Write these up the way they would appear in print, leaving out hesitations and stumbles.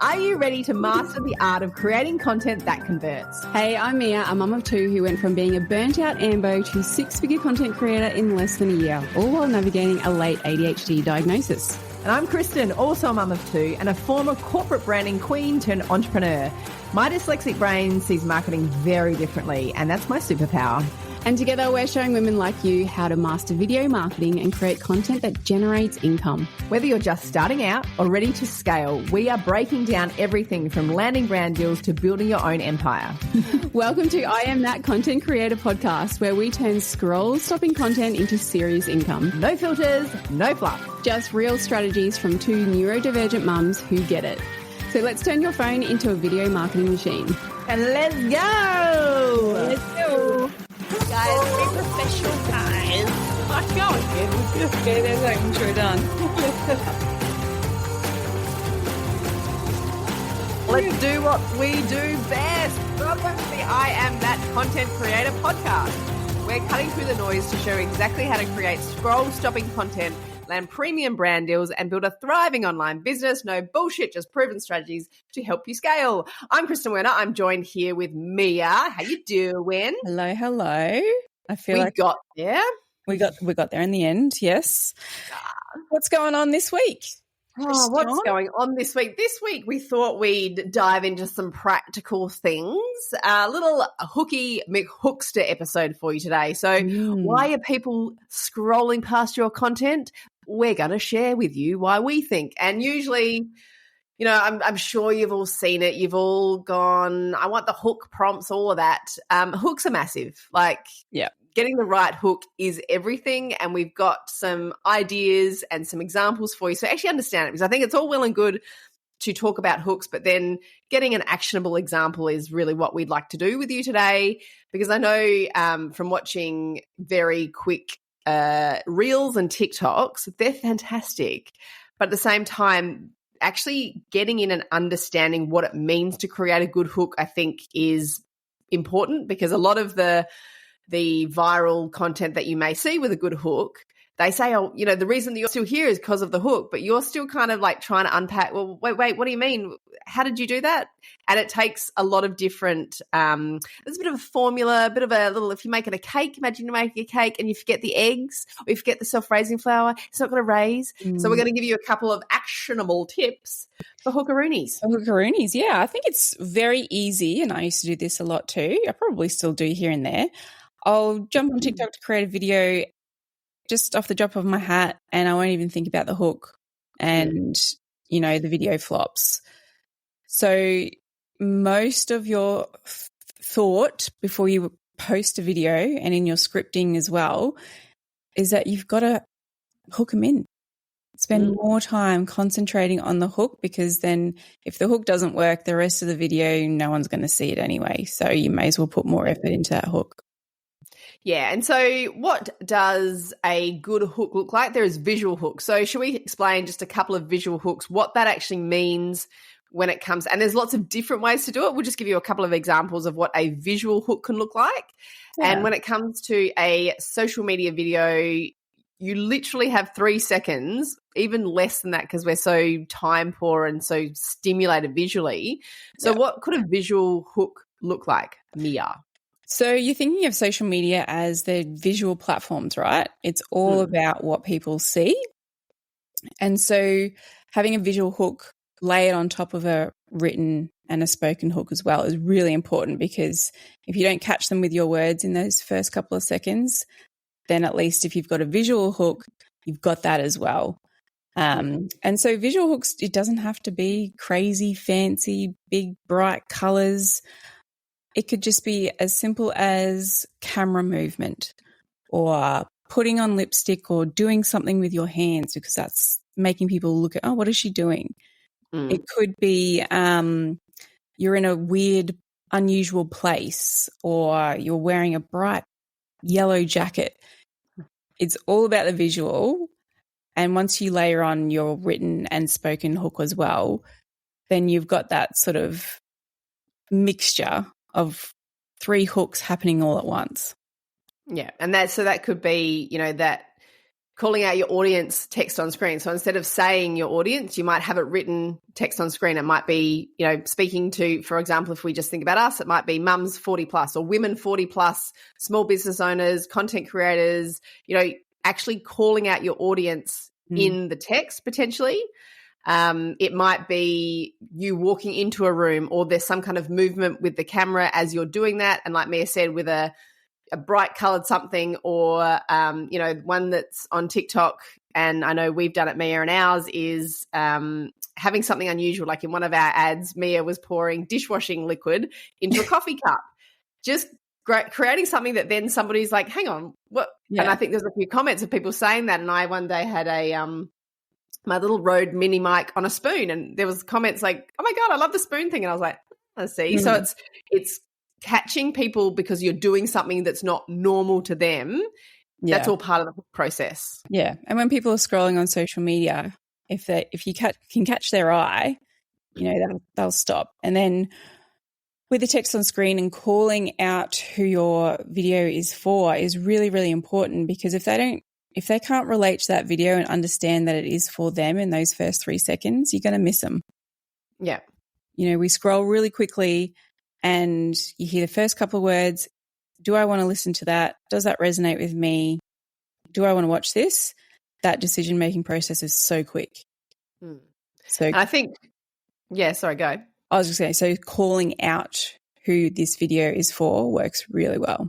Are you ready to master the art of creating content that converts? Hey, I'm Mia, a mum of two who went from being a burnt-out AMBO to six-figure content creator in less than a year, all while navigating a late ADHD diagnosis. And I'm Kristen, also a mum of two and a former corporate branding queen turned entrepreneur. My dyslexic brain sees marketing very differently, and that's my superpower. And together we're showing women like you how to master video marketing and create content that generates income. Whether you're just starting out or ready to scale, we are breaking down everything from landing brand deals to building your own empire. Welcome to I Am That Content Creator podcast, where we turn scroll-stopping content into serious income. No filters, no fluff. Just real strategies from two neurodivergent mums who get it. So let's turn your phone into a video marketing machine. And let's go! Let's go! Guys, be professional, guys. Let's go. Okay, there's our intro done. Let's do what we do best. Welcome to the I Am That Content Creator podcast. We're cutting through the noise to show exactly how to create scroll-stopping content, land premium brand deals, and build a thriving online business. No bullshit, just proven strategies to help you scale. I'm Kristen Werner. I'm joined here with Mia. How you doing? Hello, hello. I feel we like got there. We got there in the end, yes. What's going on this week? Oh, what's going on this week? This week we thought we'd dive into some practical things. A little hooky McHookster episode for you today. So why are people scrolling past your content? We're going to share with you why we think. And usually, you know, I'm sure you've all seen it. You've all gone, I want the hook prompts, all of that. Hooks are massive. Like, yeah. Getting the right hook is everything, and we've got some ideas and some examples for you. So actually understand it, because I think it's all well and good to talk about hooks, but then getting an actionable example is really what we'd like to do with you today, because I know from watching very quick reels and TikToks, they're fantastic. But at the same time, actually getting in and understanding what it means to create a good hook, I think, is important, because a lot of the viral content that you may see with a good hook, they say, oh, you know, the reason that you're still here is because of the hook, but you're still kind of like trying to unpack, well, wait, what do you mean? How did you do that? And it takes a lot of different, there's a bit of a formula, a bit of a little, if you're making a cake, imagine you're making a cake and you forget the eggs or you forget the self-raising flour, it's not going to raise. So we're going to give you a couple of actionable tips for hookaroonies. Hookaroonies, yeah. I think it's very easy, and I used to do this a lot too. I probably still do here and there. I'll jump on TikTok to create a video just off the drop of my hat, and I won't even think about the hook, and, you know, the video flops. So most of your thought before you post a video, and in your scripting as well, is that you've got to hook them in. Spend more time concentrating on the hook, because then if the hook doesn't work, the rest of the video, no one's going to see it anyway. So you may as well put more effort into that hook. Yeah, and so what does a good hook look like? There is visual hooks. So should we explain just a couple of visual hooks, what that actually means when it comes, and there's lots of different ways to do it. We'll just give you a couple of examples of what a visual hook can look like. Yeah. And when it comes to a social media video, you literally have 3 seconds, even less than that, because we're so time poor and so stimulated visually. So what could a visual hook look like, Mia? So you're thinking of social media as the visual platforms, right? It's all about what people see. And so having a visual hook layered on top of a written and a spoken hook as well is really important, because if you don't catch them with your words in those first couple of seconds, then at least if you've got a visual hook, you've got that as well. And so visual hooks, it doesn't have to be crazy, fancy, big, bright colors. It could just be as simple as camera movement, or putting on lipstick, or doing something with your hands, because that's making people look at, oh, what is she doing? It could be you're in a weird, unusual place, or you're wearing a bright yellow jacket. It's all about the visual. And once you layer on your written and spoken hook as well, then you've got that sort of mixture of 3 hooks happening all at once. Yeah. And that could be, you know, that calling out your audience text on screen. So instead of saying your audience, you might have it written text on screen. It might be, speaking to, for example, if we just think about us, it might be mums 40 plus or women 40 plus, small business owners, content creators, actually calling out your audience in the text potentially. It might be you walking into a room, or there's some kind of movement with the camera as you're doing that. And like Mia said, with a bright colored something, or, one that's on TikTok. And I know we've done it, Mia, and ours is having something unusual. Like in one of our ads, Mia was pouring dishwashing liquid into a coffee cup. Just creating something that then somebody's like, hang on, what? Yeah. And I think there's a few comments of people saying that. And I one day had my little Rode mini mic on a spoon, and there was comments like, oh my God, I love the spoon thing. And I was like, I see. So it's catching people because you're doing something that's not normal to them. Yeah. That's all part of the process. Yeah. And when people are scrolling on social media, if you can catch their eye, they'll stop. And then with the text on screen and calling out who your video is for is really, really important, because if they can't relate to that video and understand that it is for them in those first 3 seconds, you're going to miss them. Yeah. We scroll really quickly and you hear the first couple of words. Do I want to listen to that? Does that resonate with me? Do I want to watch this? That decision-making process is so quick. So and I think, sorry, go. I was just saying, so calling out who this video is for works really well.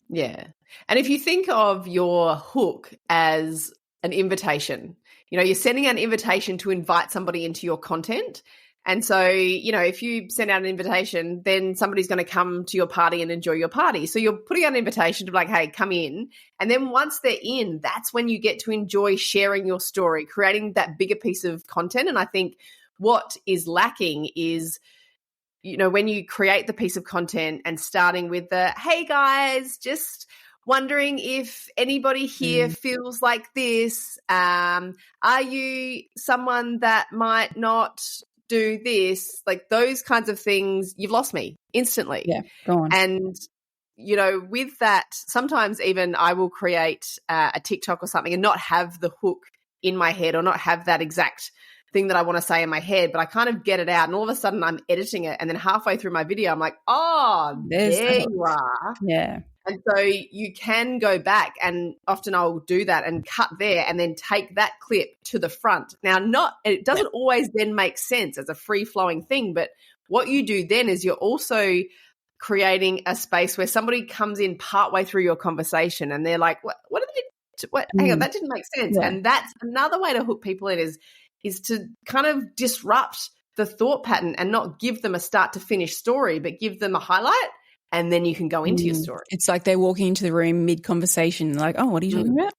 Yeah. And if you think of your hook as an invitation, you're sending out an invitation to invite somebody into your content. And so, if you send out an invitation, then somebody's going to come to your party and enjoy your party. So you're putting out an invitation to be like, hey, come in. And then once they're in, that's when you get to enjoy sharing your story, creating that bigger piece of content. And I think what is lacking is, when you create the piece of content and starting with the, hey guys, just wondering if anybody here feels like this. Are you someone that might not do this? Like those kinds of things, you've lost me instantly. Yeah, go on. And, with that, sometimes even I will create a TikTok or something and not have the hook in my head, or not have that exact thing that I want to say in my head, but I kind of get it out, and all of a sudden I'm editing it, and then halfway through my video I'm like, oh, there you are. Yeah. And so you can go back, and often I'll do that and cut there and then take that clip to the front. Now, it doesn't always then make sense as a free-flowing thing, but what you do then is you're also creating a space where somebody comes in partway through your conversation and they're like, what hang on, that didn't make sense. Yeah. And that's another way to hook people in is to kind of disrupt the thought pattern and not give them a start to finish story, but give them a highlight, and then you can go into your story. It's like they're walking into the room mid-conversation, like, oh, what are you talking about?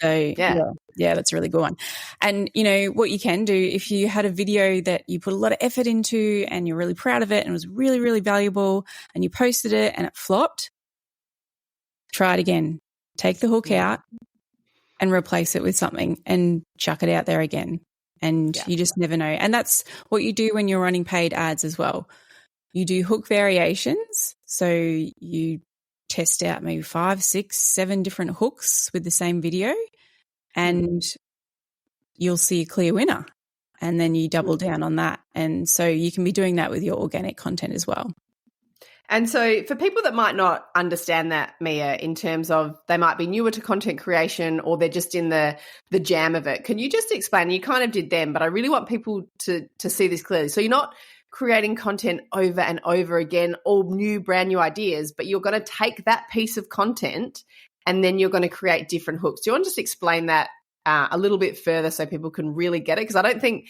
So, yeah, that's a really good one. And, what you can do, if you had a video that you put a lot of effort into and you're really proud of it and it was really, really valuable, and you posted it and it flopped, try it again. Take the hook out and replace it with something and chuck it out there again. And you just never know. And that's what you do when you're running paid ads as well. You do hook variations. So you test out maybe 5, 6, 7 different hooks with the same video, and you'll see a clear winner. And then you double down on that. And so you can be doing that with your organic content as well. And so for people that might not understand that, Mia, in terms of they might be newer to content creation, or they're just in the jam of it, can you just explain? You kind of did then, but I really want people to see this clearly. So you're not creating content over and over again, all new, brand new ideas, but you're going to take that piece of content and then you're going to create different hooks. Do you want to just explain that a little bit further so people can really get it? Because I don't think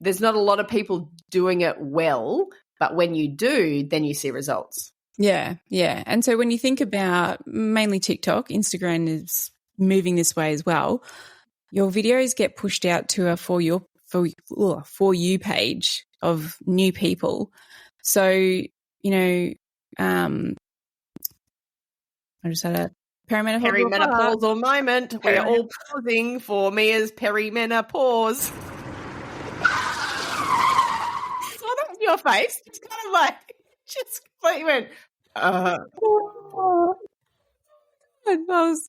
there's not a lot of people doing it well, but when you do, then you see results. Yeah. And so when you think about mainly TikTok, Instagram is moving this way as well. Your videos get pushed out to a for you page of new people. So, I just had a perimenopausal moment. We're all pausing for Mia's perimenopause. Well, that was your face. It's kind of like, just completely went, I was,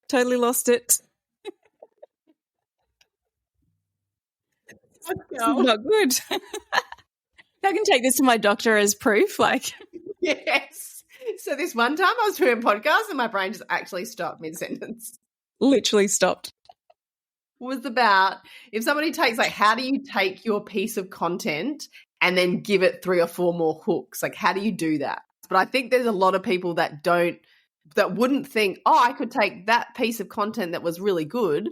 totally lost it. This is not good. I can take this to my doctor as proof. Like, yes. So this one time I was doing a podcast and my brain just actually stopped mid-sentence. Literally stopped. Was about if somebody takes, like, how do you take your piece of content and then give it 3 or 4 more hooks? Like, how do you do that? But I think there's a lot of people that wouldn't think, oh, I could take that piece of content that was really good,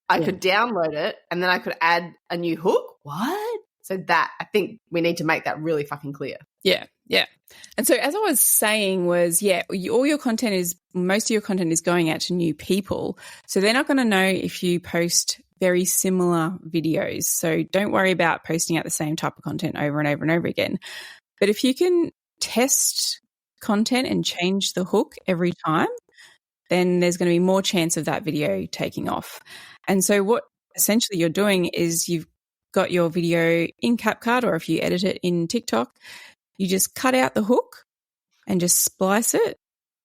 I could download it, and then I could add a new hook. What? So that, I think we need to make that really fucking clear. Yeah, yeah. And so as I was saying was, most of your content is going out to new people. So they're not going to know if you post very similar videos. So don't worry about posting out the same type of content over and over and over again. But if you can test content and change the hook every time, then there's going to be more chance of that video taking off. And so what essentially you're doing is you've got your video in CapCut, or if you edit it in TikTok, you just cut out the hook and just splice it,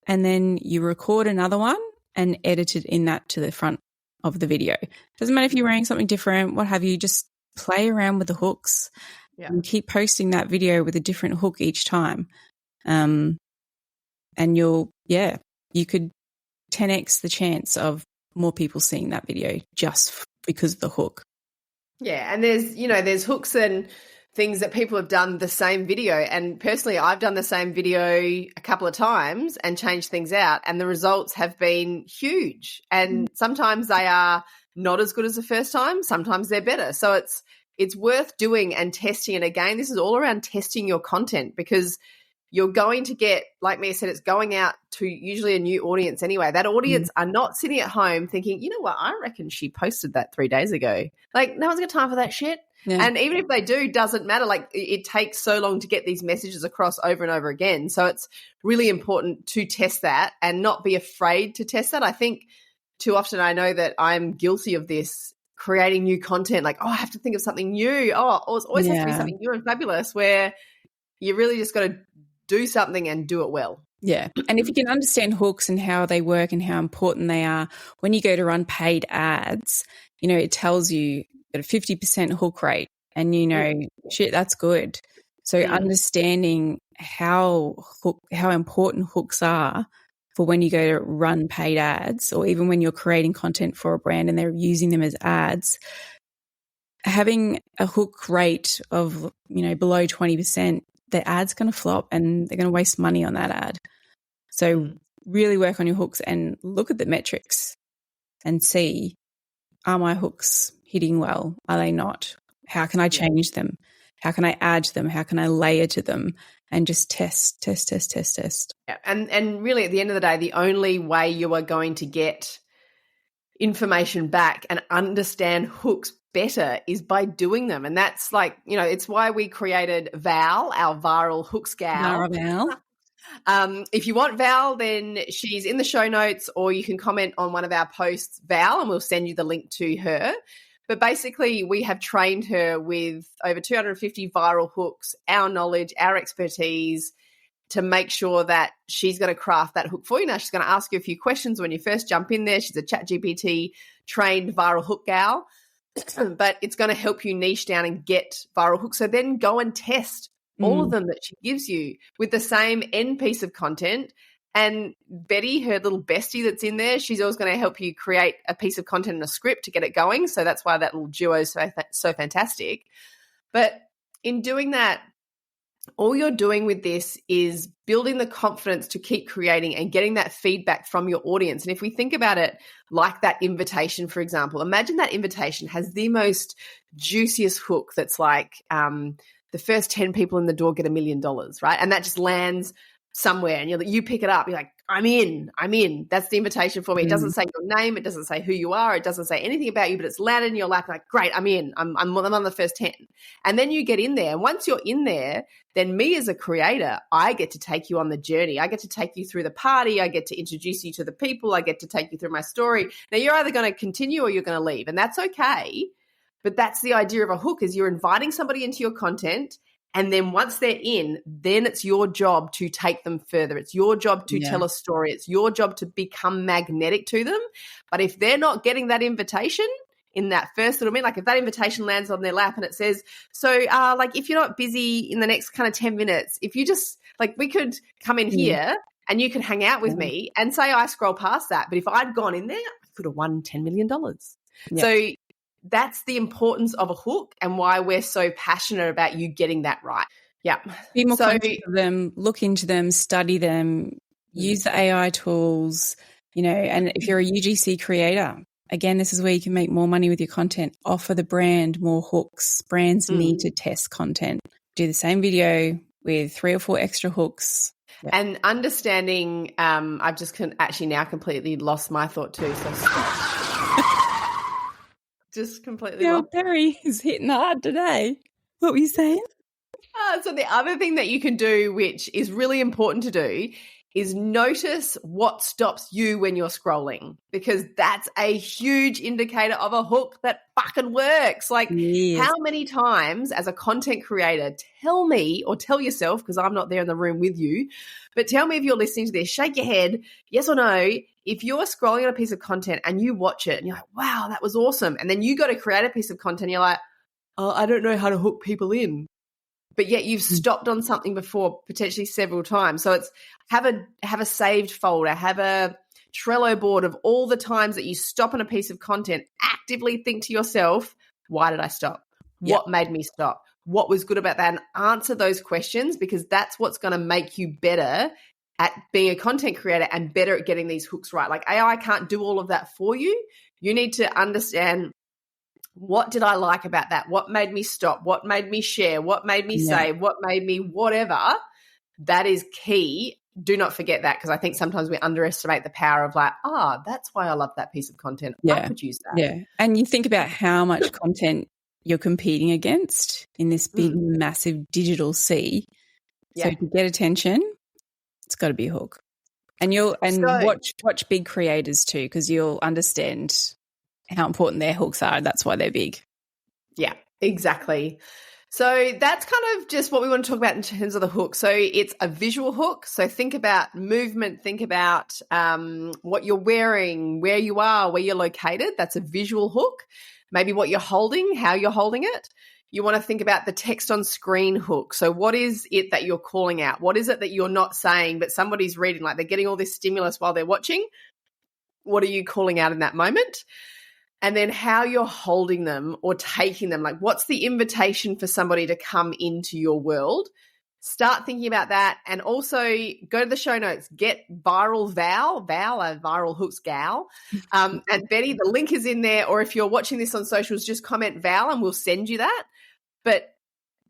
and then you record another one and edit it in that to the front of the video. Doesn't matter if you're wearing something different, what have you, just play around with the hooks and keep posting that video with a different hook each time. And you could 10x the chance of more people seeing that video just because of the hook. Yeah, and there's hooks and things that people have done the same video. And personally, I've done the same video a couple of times and changed things out, and the results have been huge. And sometimes they are not as good as the first time. Sometimes they're better. So it's worth doing and testing. And again, this is all around testing your content, because you're going to get, like Mia said, it's going out to usually a new audience anyway. That audience are not sitting at home thinking, you know what, I reckon she posted that 3 days ago. Like, no one's got time for that shit. Yeah. And even if they do, doesn't matter. Like, it takes so long to get these messages across over and over again. So it's really important to test that and not be afraid to test that. I think too often, I know that I'm guilty of this, creating new content. Like, oh, I have to think of something new. Oh, it always has to be something new and fabulous, where you really just got to do something and do it well. Yeah. And if you can understand hooks and how they work and how important they are, when you go to run paid ads, it tells you that a 50% hook rate, and shit, that's good. So understanding how important hooks are for when you go to run paid ads, or even when you're creating content for a brand and they're using them as ads, having a hook rate of, below 20%, the ad's going to flop and they're going to waste money on that ad. So really work on your hooks and look at the metrics and see, are my hooks hitting well? Are they not? How can I change them? How can I add to them? How can I layer to them? And just test. Yeah. And really, at the end of the day, the only way you are going to get information back and understand hooks better is by doing them. And that's like, it's why we created Val, our viral hooks gal. If you want Val, then she's in the show notes, or you can comment on one of our posts, Val, and we'll send you the link to her. But basically, we have trained her with over 250 viral hooks, our knowledge, our expertise, to make sure that she's going to craft that hook for you. Now, she's going to ask you a few questions when you first jump in there. She's a ChatGPT trained viral hook gal, but it's going to help you niche down and get viral hooks. So then go and test all of them that she gives you with the same end piece of content. And Betty, her little bestie that's in there, she's always going to help you create a piece of content and a script to get it going. So that's why that little duo is so fantastic. But in doing that, all you're doing with this is building the confidence to keep creating and getting that feedback from your audience. And if we think about it like that invitation, for example, imagine that invitation has the most juiciest hook that's like the first 10 people in the door get $1 million, right? And that just lands somewhere and you pick it up. You're like, I'm in. That's the invitation for me. It doesn't say your name. It doesn't say who you are. It doesn't say anything about you, but it's landed in your lap like, great, I'm in. I'm on the first 10. And then you get in there. And once you're in there, then me as a creator, I get to take you on the journey. I get to take you through the party. I get to introduce you to the people. I get to take you through my story. Now, you're either going to continue or you're going to leave, and that's okay. But that's the idea of a hook, is you're inviting somebody into your content. And then once they're in, then it's your job to take them further. It's your job to tell a story. It's your job to become magnetic to them. But if they're not getting that invitation, in that first little minute. Like if that invitation lands on their lap and it says, so like if you're not busy in the next kind of 10 minutes, if you just like we could come in here and you could hang out with me, and say I scroll past that. But if I'd gone in there, I could have won $10 million. Yep. So that's the importance of a hook and why we're so passionate about you getting that right. Yeah. Be more conscious of them, look into them, study them, use the AI tools, you know, and if you're a UGC creator, again, this is where you can make more money with your content. Offer the brand more hooks. Brands need to test content. Do the same video with 3 or 4 extra hooks. Yep. And understanding, I've just actually now completely lost my thought too. So just completely lost. Perry is hitting hard today. What were you saying? So the other thing that you can do, which is really important to do, is notice what stops you when you're scrolling, because that's a huge indicator of a hook that fucking works. Like how many times as a content creator, tell me or tell yourself, because I'm not there in the room with you, but tell me if you're listening to this, shake your head, yes or no, if you're scrolling on a piece of content and you watch it and you're like, wow, that was awesome. And then you got to create a piece of content and you're like, oh, I don't know how to hook people in. But yet you've stopped on something before, potentially several times. So it's have a saved folder, have a Trello board of all the times that you stop on a piece of content. Actively think to yourself, why did I stop? Yep. What made me stop? What was good about that? And answer those questions, because that's what's going to make you better at being a content creator and better at getting these hooks right. Like AI can't do all of that for you. You need to understand, what did I like about that? What made me stop? What made me share? What made me say? What made me whatever? That is key. Do not forget that, because I think sometimes we underestimate the power of like, that's why I love that piece of content. I could use that. Yeah. And you think about how much content you're competing against in this big, massive digital sea. So to get attention, it's got to be a hook. And watch big creators too, because you'll understand how important their hooks are. That's why they're big. Yeah, exactly. So that's kind of just what we want to talk about in terms of the hook. So it's a visual hook. So think about movement, think about what you're wearing, where you are, where you're located. That's a visual hook. Maybe what you're holding, how you're holding it. You want to think about the text on screen hook. So what is it that you're calling out? What is it that you're not saying, but somebody's reading, like they're getting all this stimulus while they're watching? What are you calling out in that moment? And then how you're holding them or taking them. Like what's the invitation for somebody to come into your world? Start thinking about that. And also go to the show notes, get viral Val, a viral hooks gal. And Betty, the link is in there. Or if you're watching this on socials, just comment Val and we'll send you that. But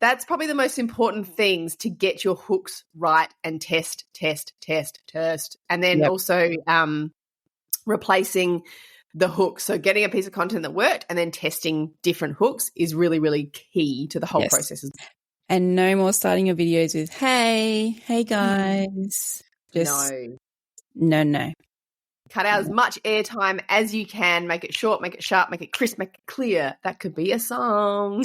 that's probably the most important things to get your hooks right and test. And then also replacing the hook. So getting a piece of content that worked and then testing different hooks is really, really key to the whole process. And no more starting your videos with, hey guys. Just, no. Cut out as much airtime as you can. Make it short, make it sharp, make it crisp, make it clear. That could be a song.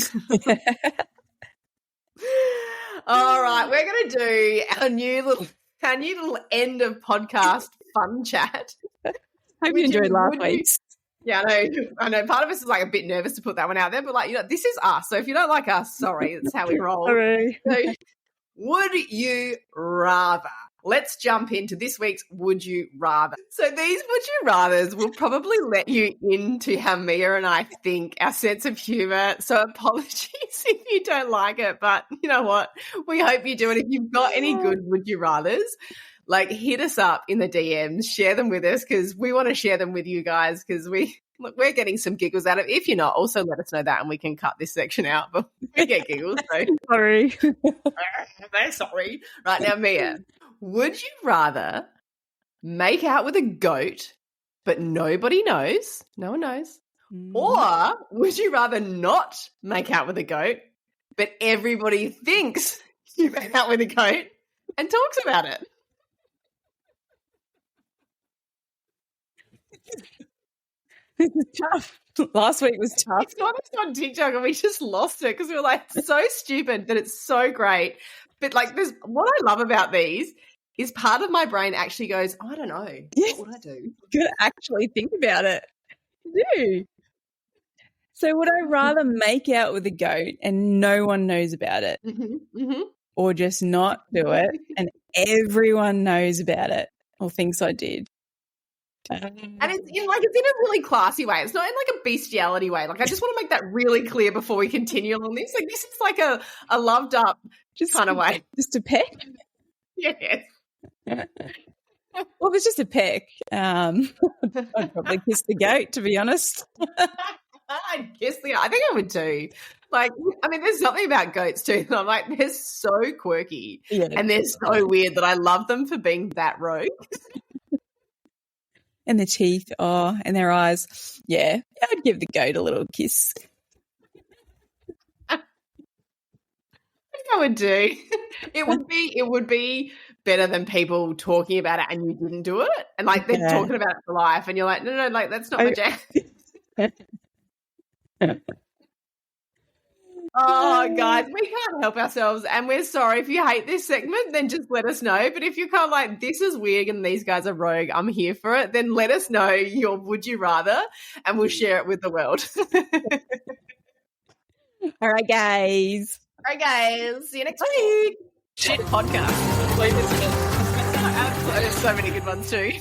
All right, we're going to do our new little end of podcast fun chat. Hope you enjoyed last week's. Yeah, I know. Part of us is like a bit nervous to put that one out there, but like, this is us. So if you don't like us, sorry, that's how we roll. Sorry. So, would you rather? Let's jump into this week's Would You Rather. So these Would You Rathers will probably let you into how Mia and I think, our sense of humour. So apologies if you don't like it, but you know what? We hope you do. And if you've got any good Would You Rathers, like hit us up in the DMs, share them with us, because we want to share them with you guys, because we're getting some giggles out of it. If you're not, also let us know that and we can cut this section out, but we get giggles. So. Sorry. Very sorry. Right now, Mia, would you rather make out with a goat but nobody knows, no one knows, or would you rather not make out with a goat but everybody thinks you made out with a goat and talks about it? This is tough. Last week was tough. It's not on TikTok and we just lost it because we were like so stupid that it's so great. But like what I love about these is part of my brain actually goes, I don't know. What would I do? You gotta actually think about it. You do. So would I rather make out with a goat and no one knows about it, or just not do it and everyone knows about it or thinks I did? And it's in a really classy way. It's not in like a bestiality way. Like, I just want to make that really clear before we continue on this. Like, this is like a loved up kind of way. Just a peck? Yes. Well, if it's just a peck, I'd probably kiss the goat, to be honest. I'd kiss the goat. I think I would too. Like, I mean, there's something about goats too that I'm like, they're so quirky and they're so weird that I love them for being that rogue. And the teeth, and their eyes. Yeah, I'd give the goat a little kiss. I think I would do. It would be better than people talking about it and you didn't do it. And like they're talking about it for life and you're like, no, like that's not my jam. Oh, guys, we can't help ourselves, and we're sorry. If you hate this segment, then just let us know. But if you're kind of like, this is weird and these guys are rogue, I'm here for it, then let us know your would you rather, and we'll share it with the world. All right, guys. See you next week. Shit podcast. There's so many good ones too.